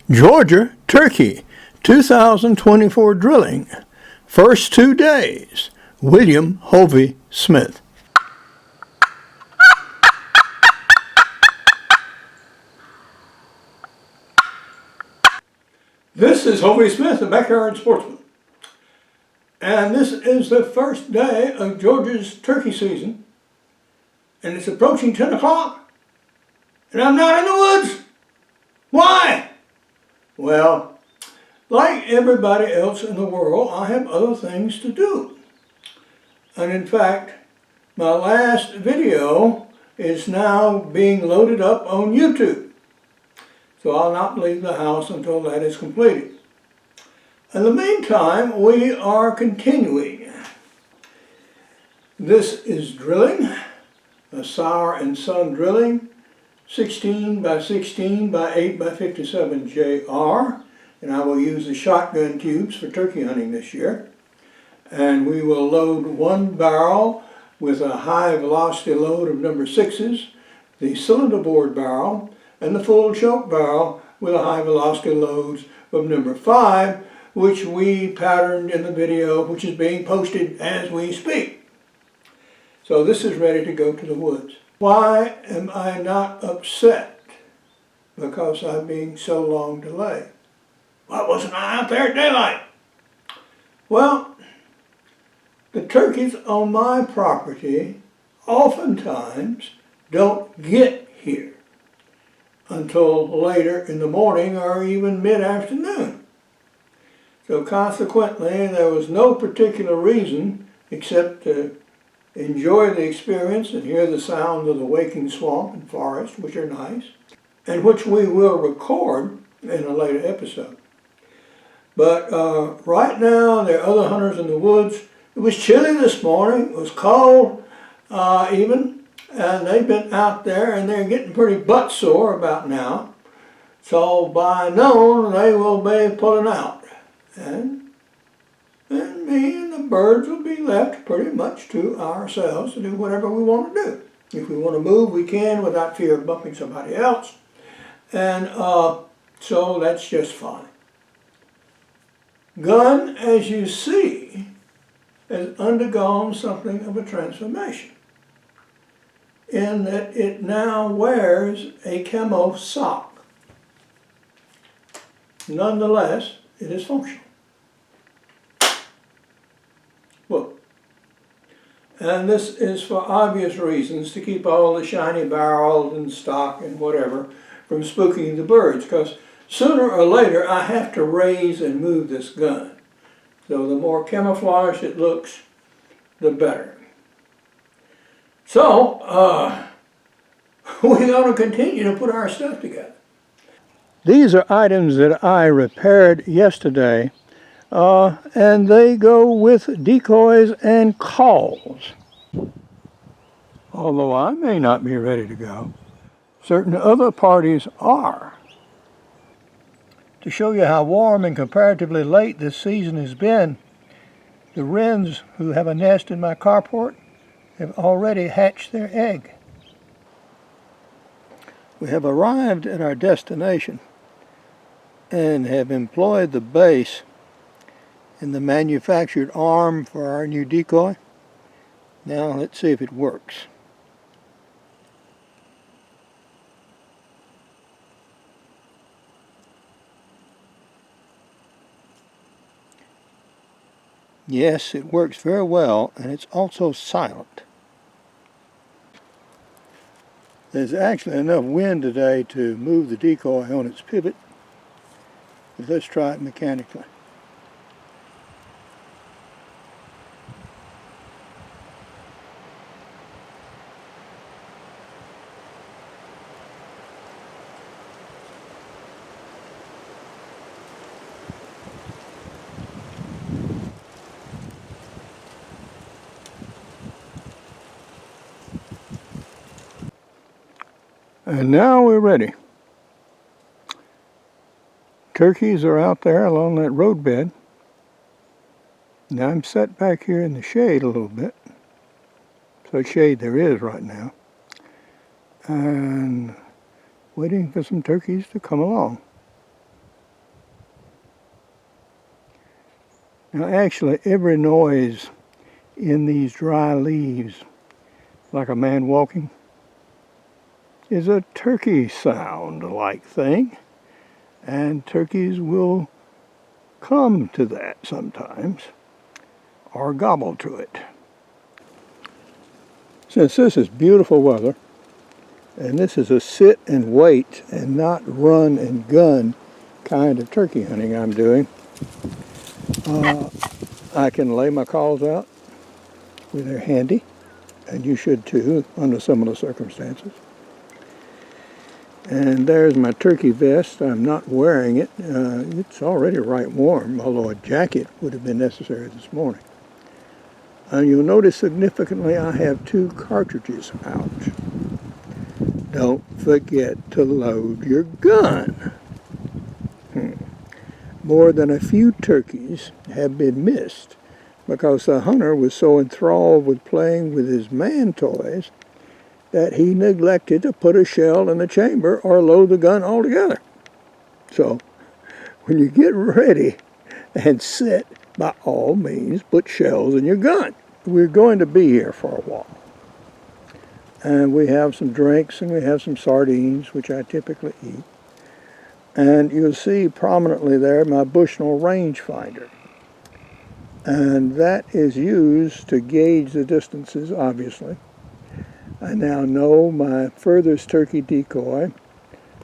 Georgia turkey 2024 drilling. First 2 days. William Hovey Smith. This is Hovey Smith, the Backyard Sportsman. And this is the first day of Georgia's turkey season. And it's approaching 10 o'clock. And I'm not in the woods. Why? Well, like everybody else in the world, I have other things to do. And in fact, my last video is now being loaded up on YouTube. So I'll not leave the house until that is completed. In the meantime, we are continuing. This is drilling, a Sour and Son drilling, 16 by 16 by 8 by 57 JR, and I will use the shotgun tubes for turkey hunting this year. And we will load one barrel with a high velocity load of number 6s, the cylinder bore barrel, and the full choke barrel with a high velocity loads of number 5, which we patterned in the video, which is being posted as we speak. So this is ready to go to the woods. Why am I not upset because I'm being so long delayed? Why wasn't I out there at daylight? Well, the turkeys on my property oftentimes don't get here until later in the morning or even mid-afternoon. So consequently, there was no particular reason except to enjoy the experience and hear the sound of the waking swamp and forest, which are nice, and which we will record in a later episode. But right now, there are other hunters in the woods. It was chilly this morning, it was cold even, and they've been out there and they're getting pretty butt sore about now. So by noon, they will be pulling out. And me and the birds will be left pretty much to ourselves to do whatever we want to do. If we want to move, we can without fear of bumping somebody else. And so that's just fine. Gun, as you see, has undergone something of a transformation in that it now wears a camo sock. Nonetheless, it is functional. Look, and this is for obvious reasons, to keep all the shiny barrels and stock and whatever from spooking the birds, because sooner or later I have to raise and move this gun. So the more camouflaged it looks, the better. So, we're going to continue to put our stuff together. These are items that I repaired yesterday. And they go with decoys and calls. Although I may not be ready to go, certain other parties are. To show you how warm and comparatively late this season has been, the wrens who have a nest in my carport have already hatched their egg. We have arrived at our destination and have employed the base and the manufactured arm for our new decoy. Now let's see if it works. Yes, it works very well, and it's also silent. There's actually enough wind today to move the decoy on its pivot, but let's try it mechanically. And now we're ready. Turkeys are out there along that roadbed. Now I'm set back here in the shade a little bit. So shade there is right now. And waiting for some turkeys to come along. Now actually every noise in these dry leaves, like a man walking, is a turkey sound-like thing, and turkeys will come to that sometimes, or gobble to it. Since this is beautiful weather, and this is a sit and wait and not run and gun kind of turkey hunting I'm doing, I can lay my calls out where they're handy, and you should too under similar circumstances. And there's my turkey vest. I'm not wearing it. It's already right warm, although a jacket would have been necessary this morning. And you'll notice significantly I have 2 cartridges out. Don't forget to load your gun. More than a few turkeys have been missed because the hunter was so enthralled with playing with his man toys that he neglected to put a shell in the chamber or load the gun altogether. So, when you get ready and sit, by all means, put shells in your gun. We're going to be here for a while. And we have some drinks and we have some sardines, which I typically eat. And you'll see prominently there my Bushnell rangefinder. And that is used to gauge the distances, obviously. I now know my furthest turkey decoy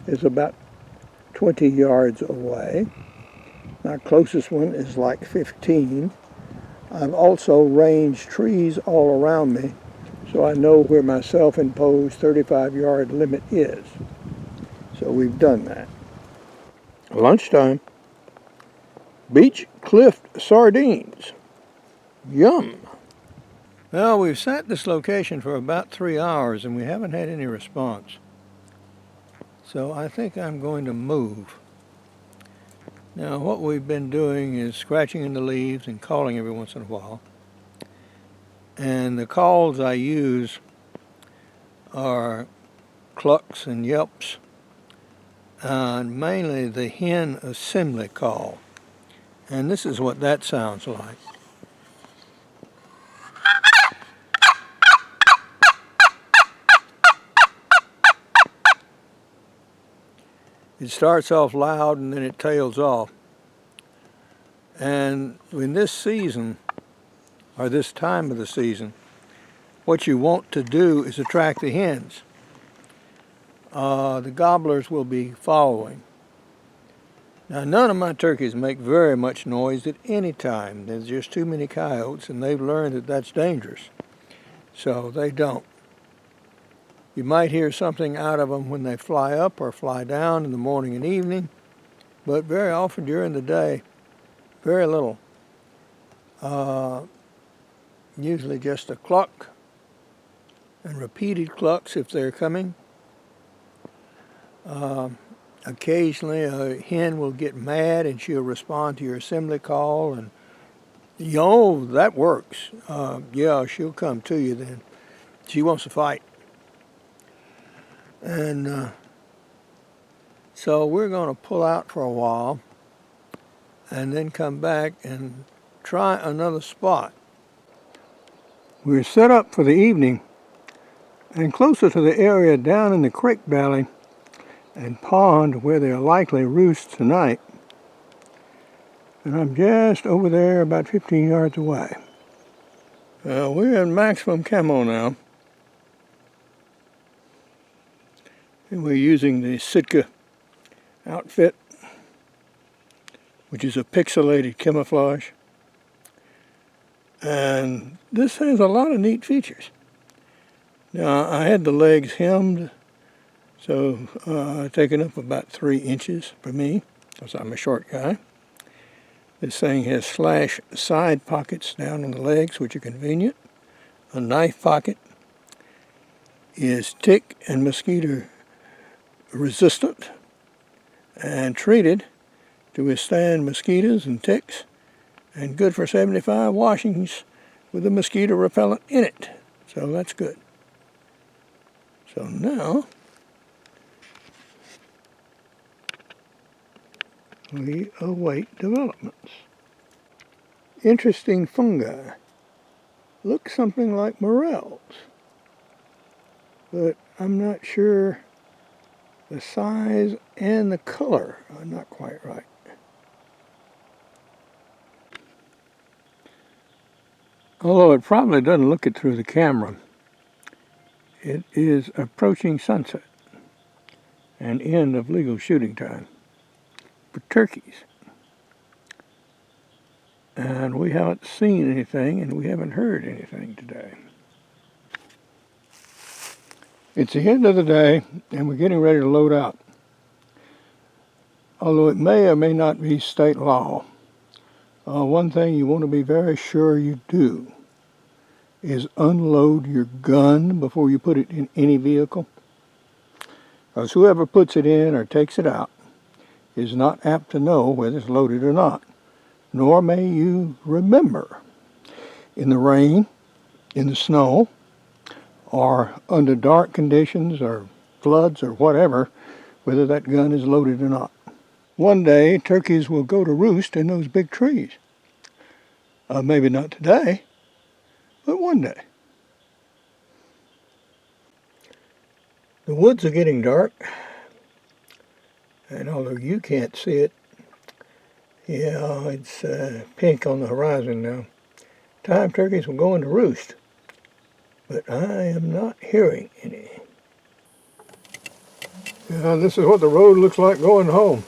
is about 20 yards away. My closest one is like 15. I've also ranged trees all around me, so I know where my self-imposed 35-yard limit is. So we've done that. Lunchtime. Beach Cliff sardines. Yum. Well, we've sat at this location for about 3 hours and we haven't had any response. So I think I'm going to move. Now what we've been doing is scratching in the leaves and calling every once in a while. And the calls I use are clucks and yelps, and mainly the hen assembly call. And this is what that sounds like. It starts off loud and then it tails off. And in this season, or this time of the season, what you want to do is attract the hens. The gobblers will be following. Now, none of my turkeys make very much noise at any time. There's just too many coyotes, and they've learned that that's dangerous. So they don't. You might hear something out of them when they fly up or fly down in the morning and evening, but very often during the day, very little. Usually just a cluck and repeated clucks if they're coming. Occasionally a hen will get mad and she'll respond to your assembly call, and that works. Yeah, she'll come to you then. She wants to fight. And so we're going to pull out for a while and then come back and try another spot. We're set up for the evening and closer to the area down in the creek valley and pond where they'll likely roost tonight. And I'm just over there about 15 yards away. We're in maximum camo now. And we're using the Sitka outfit, which is a pixelated camouflage. And this has a lot of neat features. Now, I had the legs hemmed, so taking up about 3 inches for me, because I'm a short guy. This thing has slash side pockets down on the legs, which are convenient. A knife pocket is tick and mosquito resistant and treated to withstand mosquitoes and ticks, and good for 75 washings with a mosquito repellent in it. So that's good. So now we await developments. interesting fungi. Look something like morels, but I'm not sure the size and the color are not quite right. Although it probably doesn't look it through the camera, it is approaching sunset and end of legal shooting time for turkeys. And we haven't seen anything and we haven't heard anything today. It's the end of the day and we're getting ready to load out. Although it may or may not be state law, one thing you want to be very sure you do is unload your gun before you put it in any vehicle. Because whoever puts it in or takes it out is not apt to know whether it's loaded or not, nor may you remember in the rain, in the snow, or under dark conditions or floods or whatever, whether that gun is loaded or not. One day, turkeys will go to roost in those big trees. Maybe not today, but one day. The woods are getting dark, and although you can't see it, yeah, it's pink on the horizon now. Time turkeys will go into roost, but I am not hearing any. Yeah, this is what the road looks like going home.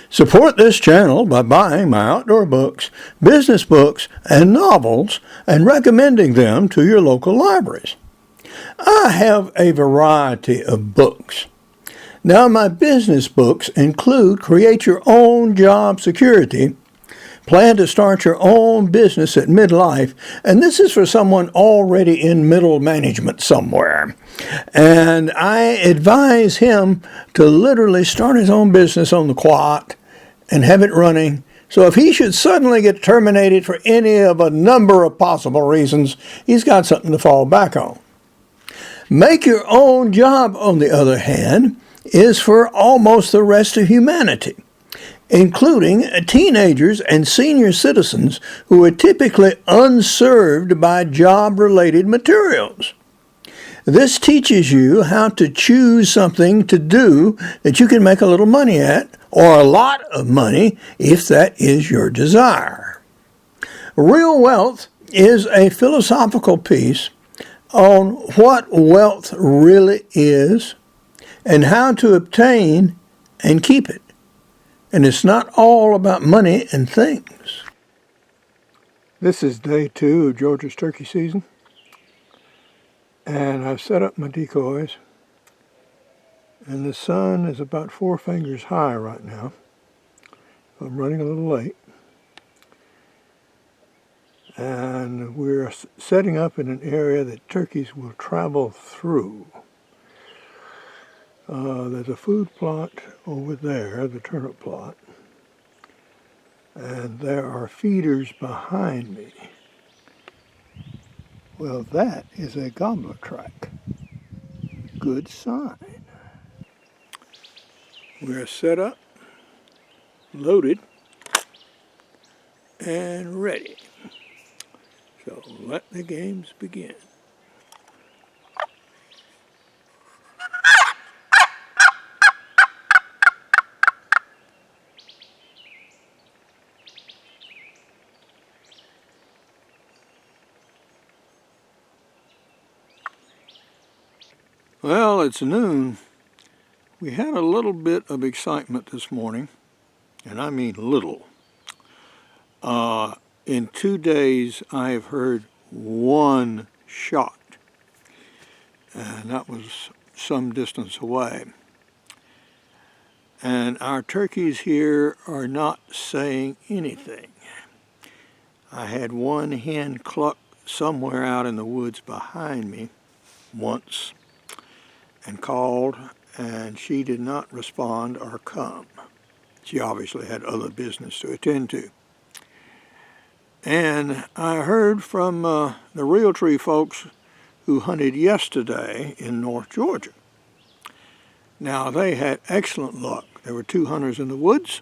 Support this channel by buying my outdoor books, business books, and novels, and recommending them to your local libraries. I have a variety of books. Now, my business books include Create Your Own Job Security, Plan to Start Your Own Business at Midlife, and this is for someone already in middle management somewhere. And I advise him to literally start his own business on the quiet and have it running. So if he should suddenly get terminated for any of a number of possible reasons, he's got something to fall back on. Make Your Own Job, on the other hand, is for almost the rest of humanity, including teenagers and senior citizens who are typically unserved by job-related materials. This teaches you how to choose something to do that you can make a little money at, or a lot of money if that is your desire. Real Wealth is a philosophical piece on what wealth really is and how to obtain and keep it. And it's not all about money and things. This is day 2 of Georgia's turkey season. And I've set up my decoys. And the sun is about 4 fingers high right now. I'm running a little late. And we're setting up in an area that turkeys will travel through. There's a food plot over there, the turnip plot. And there are feeders behind me. Well, that is a gobbler track. Good sign. We're set up, loaded, and ready. So let the games begin. Well, it's noon. We had a little bit of excitement this morning, and I mean little. In 2 days, I have heard 1 shot, and that was some distance away. And our turkeys here are not saying anything. I had 1 hen cluck somewhere out in the woods behind me once and called, and she did not respond or come. She obviously had other business to attend to. And I heard from the Realtree folks who hunted yesterday in North Georgia. Now, they had excellent luck. There were 2 hunters in the woods.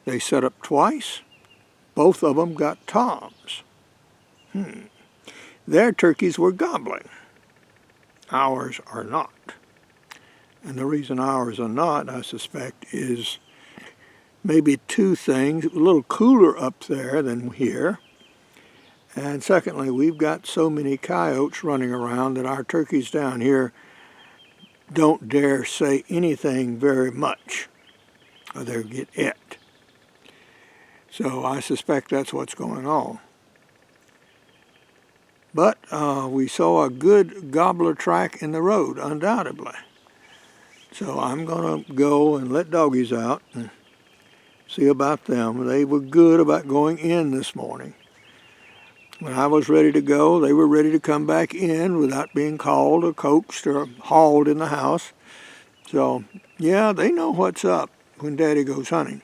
They set up twice, both of them got toms. Their turkeys were gobbling. Ours are not. And the reason ours are not, I suspect, is maybe two things. A little cooler up there than here. And secondly, we've got so many coyotes running around that our turkeys down here don't dare say anything very much, or they'll get it. So I suspect that's what's going on. But we saw a good gobbler track in the road, undoubtedly. So I'm going to go and let doggies out and see about them. They were good about going in this morning. When I was ready to go, they were ready to come back in without being called or coaxed or hauled in the house. So, yeah, they know what's up when Daddy goes hunting.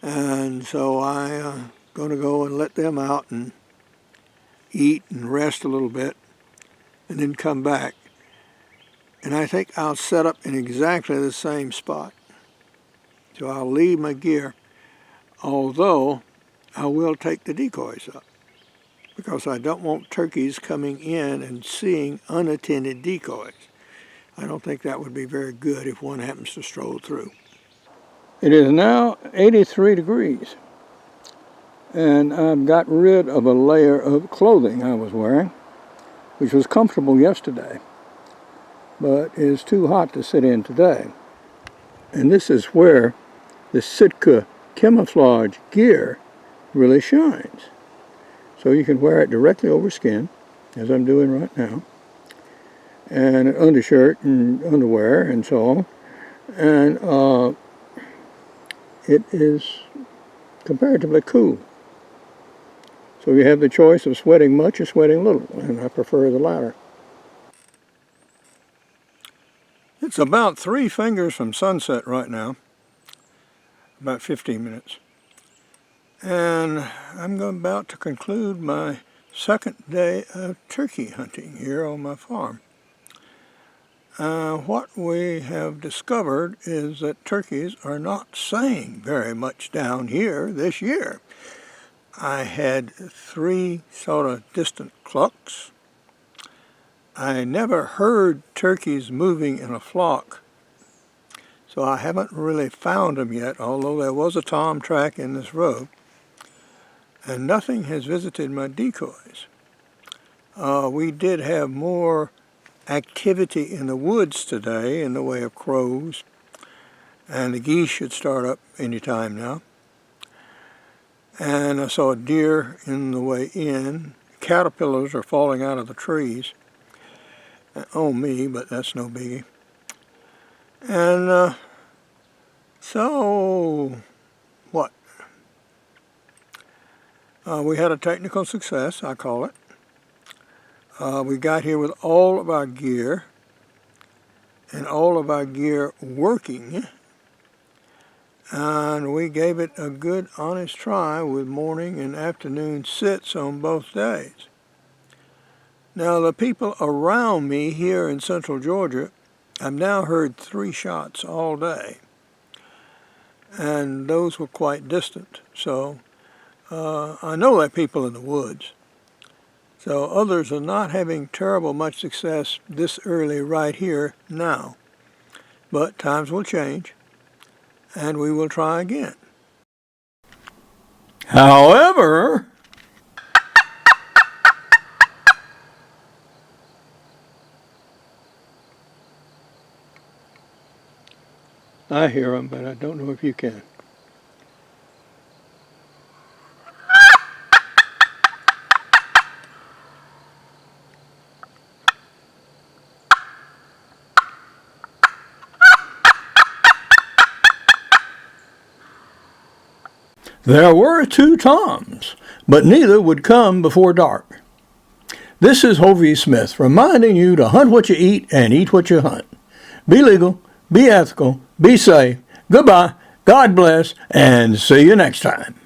And so I'm going to go and let them out and eat and rest a little bit and then come back. And I think I'll set up in exactly the same spot. So I'll leave my gear, although I will take the decoys up, because I don't want turkeys coming in and seeing unattended decoys. I don't think that would be very good if one happens to stroll through. It is now 83 degrees, and I've got rid of a layer of clothing I was wearing, which was comfortable yesterday, but is too hot to sit in today. And this is where the Sitka camouflage gear really shines. So you can wear it directly over skin, as I'm doing right now, and an undershirt and underwear and so on. And it is comparatively cool. So you have the choice of sweating much or sweating little, and I prefer the latter. It's about 3 fingers from sunset right now, about 15 minutes. And I'm about to conclude my second day of turkey hunting here on my farm. What we have discovered is that turkeys are not saying very much down here this year. I had 3 sort of distant clucks. I never heard turkeys moving in a flock, so I haven't really found them yet, although there was a tom track in this road. And nothing has visited my decoys. We did have more activity in the woods today in the way of crows, and the geese should start up any time now. And I saw a deer in the way in. Caterpillars are falling out of the trees on me, but that's no biggie. And so what? We had a technical success, I call it. We got here with all of our gear, and all of our gear working, and we gave it a good honest try with morning and afternoon sits on both days. Now the people around me here in central Georgia, I've now heard 3 shots all day, and those were quite distant, so I know there are people in the woods. So others are not having terrible much success this early right here now. But times will change, and we will try again. However, I hear them, but I don't know if you can. There were 2 toms, but neither would come before dark. This is Hovey Smith reminding you to hunt what you eat and eat what you hunt. Be legal, be ethical, be safe. Goodbye, God bless, and see you next time.